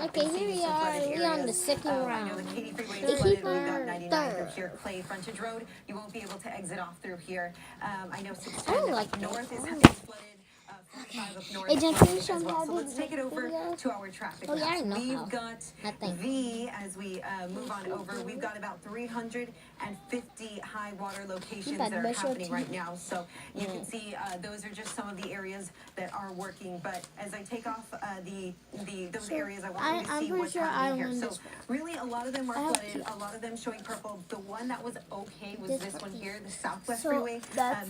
Okay, here we are. We on the second I round. know the Katy Freeway The is flooded. We've keeper got 99 through third. here, Clay Frontage Road. You won't be able to exit off through here. I know I 610 don't like north this. is flooded. 45 up north Hey, Jen, is can you flooded show as me well. how So to let's take it make over videos? to our traffic Oh, yeah, maps. I know We've how. got Nothing. V as we move on over. We've got about 350 high water locations that are happening right now. So you can see those are just some of the areas that are working. But as I take off those areas, I want you to see what's happening here. So really, a lot of them are flooded. A lot of them showing purple. The one that was okay was this one here, the Southwest Freeway,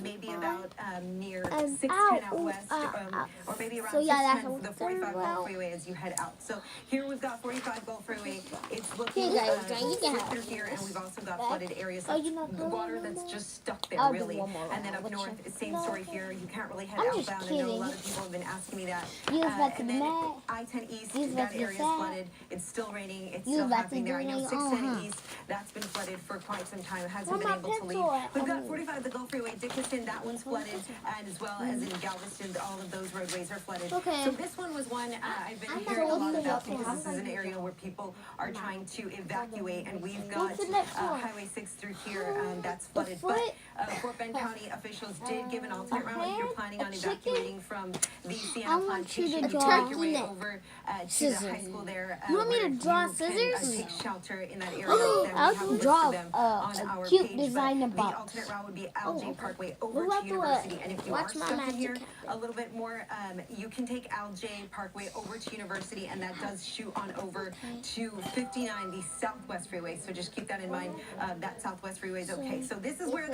maybe about near 610 out west, or maybe around 610, the 45 Gulf Freeway as you head out. So here we've got 45 Gulf Freeway. It's looking through here, and we've also got flooded areas. The water that's just stuck there, really. And then up north, same story here. You can't really head outbound. I know a lot of people have been asking me that. And then I-10 East, that area is flooded. It's still raining. It's still happening there. I know 610 East, that's been flooded for quite some time. It hasn't been able to leave. We've got 45 the Gulf Freeway, Dickinson, that one's flooded, and as well as in Galveston, all of those roadways are flooded. So this one was one I've been hearing a lot about because this is an area where people are trying to evacuate, and we've got Highway 6 through here that's flooded. But Fort Bend County officials did give an alternate route if you're planning on evacuating from the Sienna plantation. You take your way over to the high school there. You want me to draw scissors? Take shelter in that area. I can draw a cute design The alternate route would be Algae Parkway over to University. And if you are stuck in here a little bit more, you can take Algae Parkway over to University, and that does shoot on over to 59, the Southwest Freeway. So just keep that in mind. That Southwest Freeway is okay. So this is where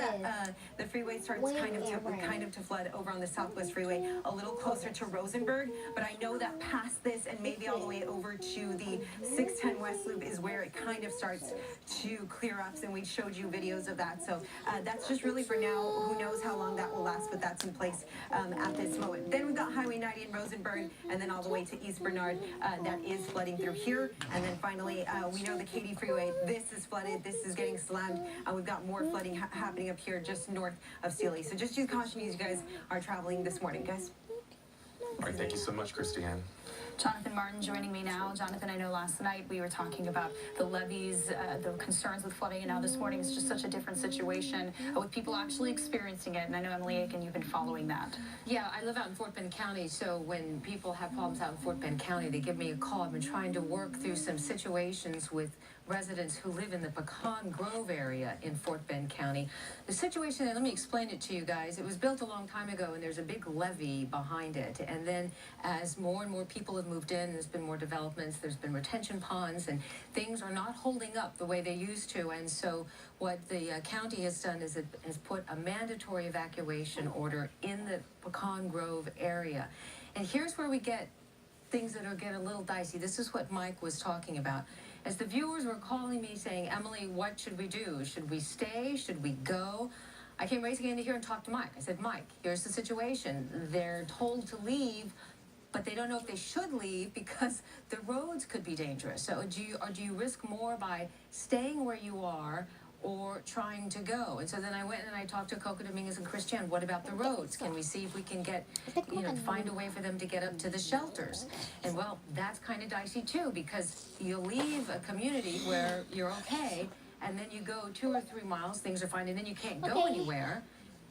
the freeway starts kind of to flood over on the Southwest Freeway, a little closer to Rosenberg. But I know that past this and maybe all the way over to the 610 West Loop is where it kind of starts to clear up, and we showed you videos of that. So that's just really for now. Who knows how long that will last, but that's in place at this moment. Then we've got Highway 90 in Rosenberg, and then all the way to East Bernard. That is flooding through here. And then finally, we know the Katy Freeway. This is flooded. This is getting slammed. We've got more flooding happening up here just north of Sealy. So just use caution as you guys are traveling this morning, guys. All right, thank you so much, Christiane. Jonathan Martin joining me now. Jonathan, I know last night we were talking about the levees, the concerns with flooding, and now this morning it's just such a different situation with people actually experiencing it. And I know, Emily Aiken, you've been following that. Yeah, I live out in Fort Bend County, so when people have problems out in Fort Bend County, they give me a call. I've been trying to work through some situations with residents who live in the Pecan Grove area in Fort Bend County. The situation, and let me explain it to you guys, it was built a long time ago, and there's a big levee behind it. And then as more and more people have moved in, there's been more developments, there's been retention ponds, and things are not holding up the way they used to. And so what the county has done is it has put a mandatory evacuation order in the Pecan Grove area. And here's where we get things that are getting a little dicey. This is what Mike was talking about. As the viewers were calling me saying, Emily, what should we do? Should we stay? Should we go? I came racing into here and talked to Mike. I said, Mike, here's the situation. They're told to leave, but they don't know if they should leave because the roads could be dangerous. So do you risk more by staying where you are or trying to go? And so then I went and I talked to Coco Dominguez and Christian. What about the roads? Can we see if we can get, find a way for them to get up to the shelters? And well, that's kind of dicey too, because you leave a community where you're okay, and then you go 2 or 3 miles, things are fine, and then you can't go anywhere.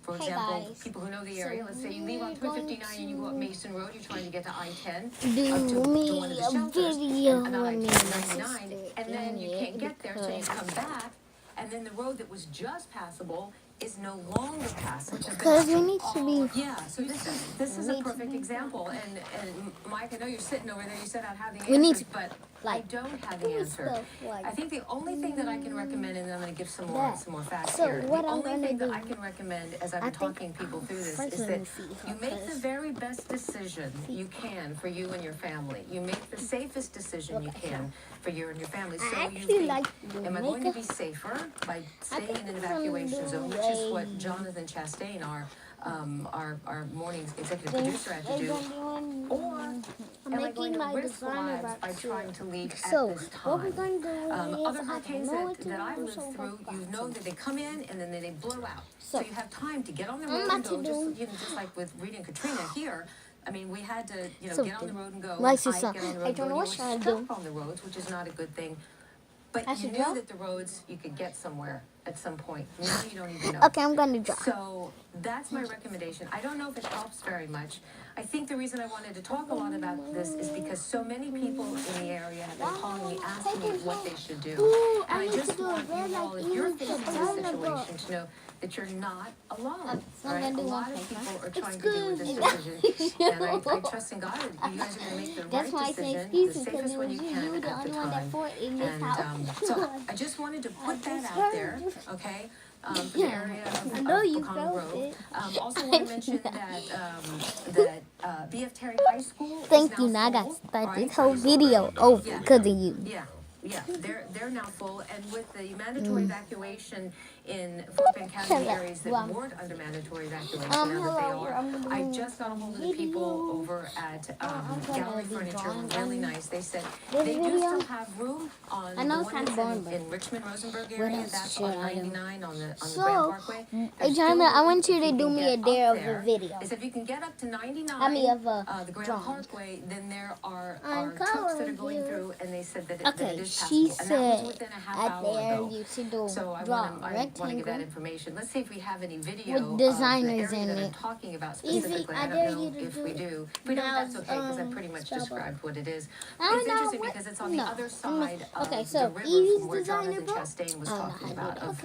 For example, people who know the area, let's say you leave on 359 and you go up Mason Road, you're trying to get to I-10, up to one of the shelters, and on I-99, and then you can't get there, so you come back, and then the road that was just passable is no longer passable. Because we need to be. Yeah, so this is a perfect example. And Mike, I know you're sitting over there. You said I'd have the answer, We need to, but I don't have the answer. I think the only thing that I can recommend, and I'm going to give some more facts here. The only thing that I can recommend, as I've been talking people through this, is that you make the very best decision you can for you and your family. You make the safest decision you can for you and your family. So you think, am I going to be safer by staying in an evacuation zone, which is what Jonathan Chastain, our morning executive producer, had to do, or am I going to risk lives by trying to leave at this time? Other hurricanes that I've lived through, you know that they come in and then they blow out. So you have time to get on the road and go, just like with Rita and Katrina here. I mean, we had to, get on Something. the road and go. My Hike, sister, get on the road I and go. don't know You what were should I stuck do. on the roads, which is not a good thing. But I you should knew draw? that the roads you could get somewhere at some point. Now you don't even know. Okay, I'm gonna draw. So that's my recommendation. I don't know if it helps very much. I think the reason I wanted to talk a lot about this is because so many people in the area have been calling me asking me what they should do. Ooh, And I need to just do a want red you all, like if you're English facing this development. situation, to know that you're not alone. so I'm Right? gonna do A lot one of thing, people huh? are It's trying to deal with this good. decision. And I trust in God that you guys are going to make the That's why I right say decision, excuse the me, because safest it one was you you, can the at the only one that time. fought in this And house. so I just wanted to put that just out there, heard. okay? For the area of, I know you Pecan felt Grove. it. Also want to mention that BF Terry High School Thank is you. now Now I got full, to start right? this whole video over Yeah. because of you. Yeah, they're now full, and with the mandatory evacuation in Fort Bend County areas that weren't under mandatory evacuation, now that they hello, are, I'm gonna I do just got a hold of the people over at Gallery be Furniture, drawing really on nice. They said this they do video. still have room on I know the it's one kinda that's boring, but in Richmond, Rosenberg what area. else That's should on I do? 99 on the Grand So, Parkway. hey, There's Jonathan, still I want room you if to do can me get a up dare of a there. video. They said if you can get up to 99 I mean, of a the Grand drawing. Parkway, then there are I'm trucks that are coloring going you. through, and they said that it Okay, is she passable. And that was said within a half at hour there ago. you should do So I draw want a to give that rectangle. information. Let's see if we have any video With of designers the area in that I'm it. talking about Evie, specifically. I I dare don't you know to if do we do. If we don't, that's okay, because I pretty much spell described what it is. I don't It's know interesting what- because it's on no. the other side Okay, of so the river Evie's from where designer Jonathan book? Chastain was I don't know talking how to do about,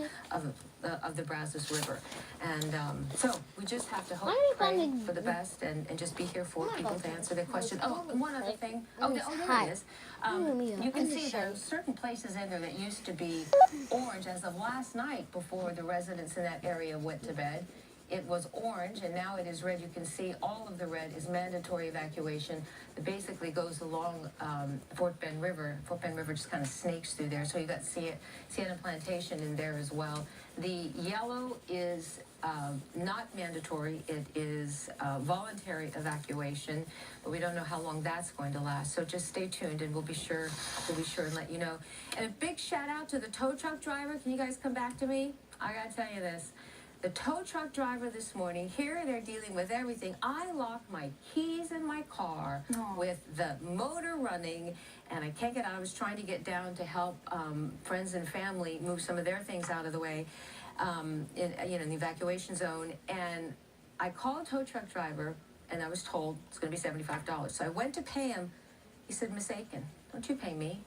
that. of the Brazos River. And so we just have to hope, Why are you pray gonna- for the best, and just be here for I'm not people gonna to do answer their question. Oh, and one other thing. Let me There hide. it is. Let me- You can let me see show there you. are certain places in there that used to be orange as of last night before the residents in that area went to bed. It was orange, and now it is red. You can see all of the red is mandatory evacuation. It basically goes along Fort Bend River. Fort Bend River just kind of snakes through there. So you got Sienna Plantation in there as well. The yellow is not mandatory. It is voluntary evacuation, but we don't know how long that's going to last. So just stay tuned, and we'll be sure and let you know. And a big shout out to the tow truck driver. Can you guys come back to me? I gotta tell you this. The tow truck driver this morning, here they're dealing with everything. I locked my keys in my car with the motor running, and I can't get out. I was trying to get down to help friends and family move some of their things out of the way in the evacuation zone. And I called a tow truck driver, and I was told it's going to be $75. So I went to pay him. He said, Miss Aiken, don't you pay me?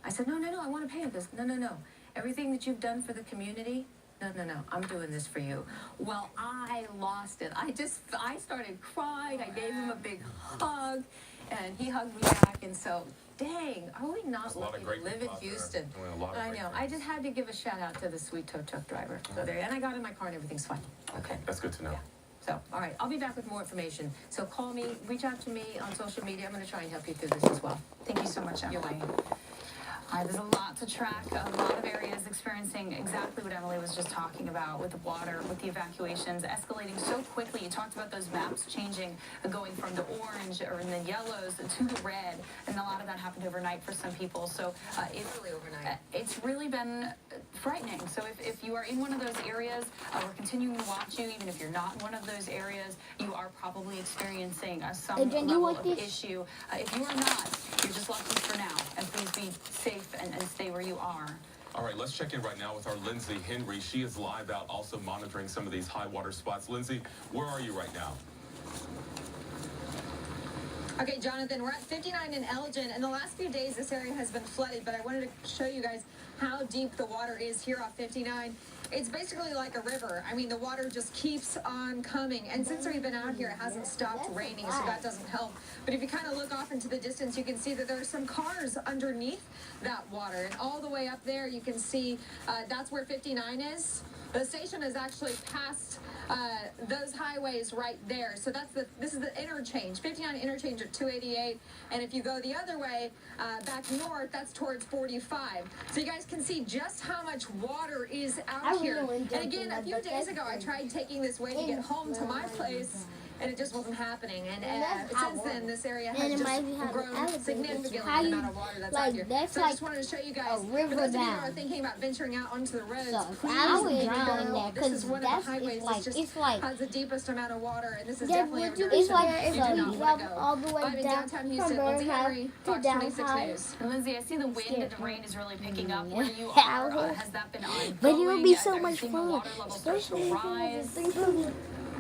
I said, no, I want to pay him. He goes, no. Everything that you've done for the community, no, I'm doing this for you. Well, I lost it. I started crying. I gave him a big hug, and he hugged me back. And so, dang, are we not lucky to live in Houston? I know. I just had to give a shout out to the sweet tow truck driver. So there, and I got in my car and everything's fine. Okay, that's good to know. Yeah. So, all right, I'll be back with more information. So call me, reach out to me on social media. I'm going to try and help you through this as well. Thank you so much, Emily. All right, there's a lot to track, a lot of areas experiencing exactly what Emily was just talking about with the water, with the evacuations escalating so quickly. You talked about those maps changing, going from the orange or in the yellows to the red, and a lot of that happened overnight for some people. So it's really been frightening. So if you are in one of those areas, we're continuing to watch you. Even if you're not in one of those areas, you are probably experiencing some Adrian, level like of this? issue. If you are not, you're just lucky for now, and please be safe and stay where you are. All right, let's check in right now with our Lindsay Henry. She is live out, also monitoring some of these high water spots. Lindsay, where are you right now? Okay, Jonathan, we're at 59 in Elgin, and the last few days this area has been flooded, but I wanted to show you guys how deep the water is here off 59. It's basically like a river. I mean, the water just keeps on coming, and since we've been out here, it hasn't stopped raining, so that doesn't help. But if you kind of look off into the distance, you can see that there are some cars underneath that water, and all the way up there, you can see that's where 59 is. The station is actually past those highways right there. So this is the interchange, 59 interchange at 288. And if you go the other way, back north, that's towards 45. So you guys can see just how much water is out here. And again, a few days ago, I tried taking this way to get home to my place, and it just wasn't happening. And that's since then, this area And has it just might be having grown elevators. significantly How the you- amount of water that's like, out here. that's So I like just wanted to show you guys, a river for those of you who down. are thinking about venturing out onto the roads, So if please I would be drown careful. there, This 'cause is one of that's- the highways it's like- that just it's like- has the deepest amount of water, and this is Dad, definitely a would you direction it's like you if do you not want jump to go. all the way Live in down downtown from Houston, Lindsay Burbank Henry, to Fox 26 downtown. News. And Lindsay, I see the wind and the rain is really picking up. Where you Yeah. are, has that been ongoing? But it would be so Are you much seeing the fun, water level start to especially rise?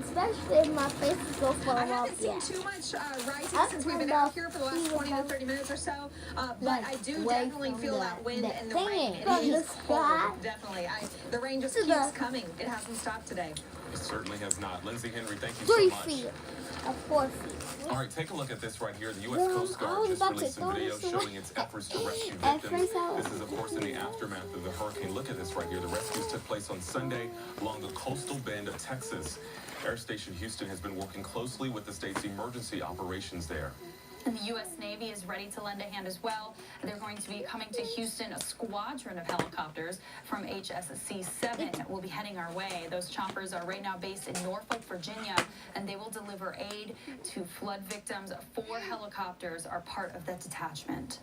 especially if my face is so far I off. haven't seen Yeah. too much rising I'm since we've been talking out about here for the last seeing 20 to how- 30 minutes or so. But Like, I do way definitely from feel the- that wind the and the thing rain. from It the is sky cold, definitely. The rain just to keeps the- coming. It hasn't stopped today. It certainly has not. Lindsay Henry, thank you 3 so much. feet. 4 feet. All right, take a look at this right here. The U.S. Well, Coast I Guard was just about to released some throw video this away. showing its efforts to rescue At victims. first I was- This is, of course, in the aftermath of the hurricane. Look at this right here. The rescues took place on Sunday along the coastal bend of Texas. Air Station Houston has been working closely with the state's emergency operations there. And the U.S. Navy is ready to lend a hand as well. They're going to be coming to Houston. A squadron of helicopters from HSC-7 will be heading our way. Those choppers are right now based in Norfolk, Virginia, and they will deliver aid to flood victims. 4 helicopters are part of that detachment.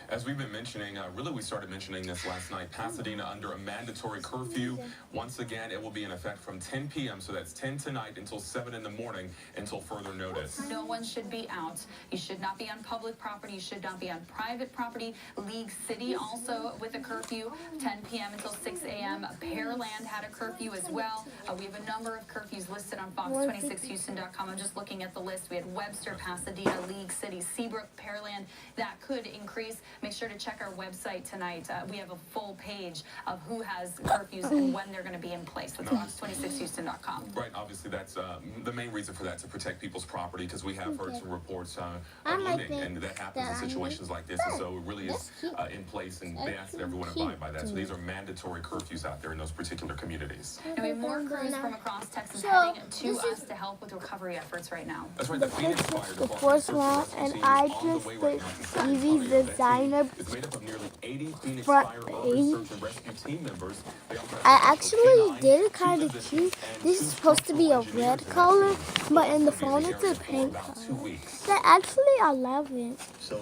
As we've been mentioning, really we started mentioning this last night, Pasadena under a mandatory curfew. Once again, it will be in effect from 10 p.m., so that's 10 tonight until 7 in the morning until further notice. No one should be out. You should not be on public property. You should not be on private property. League City also with a curfew, 10 p.m. until 6 a.m. Pearland had a curfew as well. We have a number of curfews listed on Fox26Houston.com. I'm just looking at the list. We had Webster, Pasadena, League City, Seabrook, Pearland. That could increase. Make sure to check our website tonight. We have a full page of who has curfews and when they're going to be in place. That's Fox26Houston.com. Right, obviously that's the main reason for that, to protect people's property, because we have heard some reports I of might looting, and that happens in that I situations like this, and so it really is That's cute. in place, and they That's ask that everyone cute. abide by that. So these are mandatory curfews out there in those particular communities. And we have more crews from across Texas So, heading to this us is- to help with recovery efforts right now. That's right, the Phoenix Fire The Department first search and one, rescue and team I is on the just way right now to San Evie's Antonio. That designer team is made up of nearly 80 Phoenix front Fire page. search and rescue team members. They also have I special actually canine, did it 2 kind of physicians, cute. and This 2 is supposed to be a structural red engineers color, and but in the they'll be phone in it's the a area for pink about 2 color. weeks. That actually I love it. So,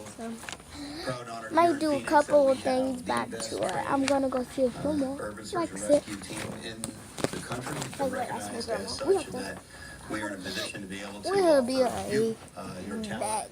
proud and honored here Might in do a Phoenix couple that of we things have back the best to her. trained, I'm gonna go see a film more. urban search Like and sit. rescue team in the country, Like, and that's recognized my as grandma. such, and that we are in a position to be able to We'll be offer you, your back. talent